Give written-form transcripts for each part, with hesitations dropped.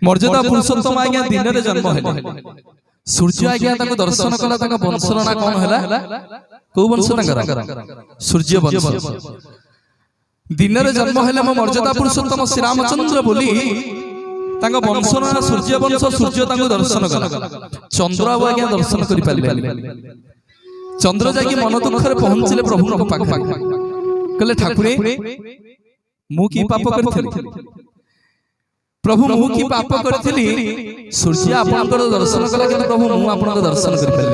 मर्यादा पुरुषोत्तम आज्ञा दिन में जन्म है सूर्य आज्ञा दर्शन कला वंशर ना कौन है कौ वंश सूर्य वंश दिन में जन्म है मो मर्यादा पुरुषोत्तम श्री रामचंद्र बोली वंशर ना सूर्य वंश सूर्य दर्शन कला चंद्र आज्ञा दर्शन कर चंद्र जाकि मन दुखरे पहुंचले प्रभु कहले ठाकुरे मु की पाप करथिली प्रभु मु की पाप करथिली सूर्य आपनकर दर्शन कला कि प्रभु मु आपनकर दर्शन कर पाले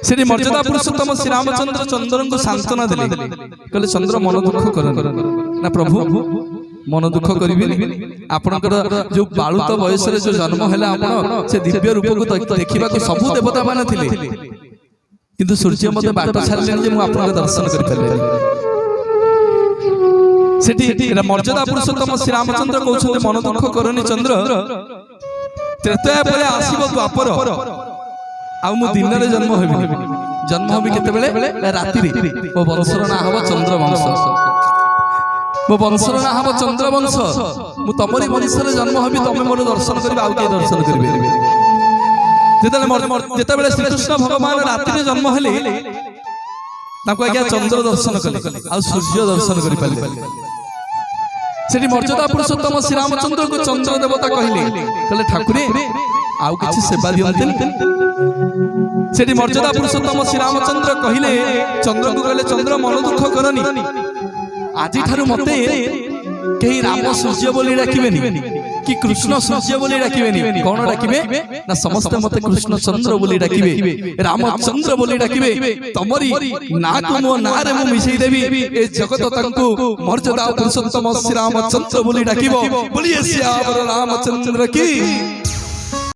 श्री मर्यादा पुरुषोत्तम श्री रामचंद्र चंद्र को सांत्वना देले कहले चंद्र मन दुख कर ना प्रभु मन दुख करिबि आपनकर जो बालुत बयस रे जो जन्म हैला आपन से दिव्य रूप को देखिबा को सब देवता माने थिले किंतु सूर्य मते बाट छाड़ले जे मु आपनकर दर्शन कर पाले सेठी मर्यादा पुरुषोत्तम श्री रामचंद्र कहते मन दुख करनी चंद्र त्रेतया परे आसीबो द्वापर आ मु दिन रे जन्म होबी केते बेले राति रे ओ वंशर ना हबो चंद्र वंश मो वंशर ना हबो चंद्र वंश मु तमरी वंश रे जन्म होबी तमे मोर दर्शन करबा आ के दर्शन करबे जेतेबेले श्री कृष्ण भगवान राति रे जन्म हेले ताको आज्ञा चंद्र दर्शन कले आ सूर्य दर्शन करि पाले सेठी मर्यादा पुरुषोत्तम श्री रामचंद्र को चंद्र देवता कहले ठाकुरे आउ किछि सेवा दियंते सेठी मर्यादा पुरुषोत्तम श्री रामचंद्र कहले चंद्र को कहले चंद्र मन दुख करनी आजि ठारु मते केही राम सूर्य बोली डाकिबेनी कि कृष्ण सूर्य बोली डाकिबेनी कोन डाकिबे ना समस्त मते कृष्ण चंद्र बोली डाकिबे रामचंद्र बोली डाकिबे तमरी ना को मो ना रे मु मिसई देबी ए जगत तंकु मर्यादा पुरुषोत्तम श्री रामचंद्र बोली डाकिबो बोलिए श्याम रामचंद्र की।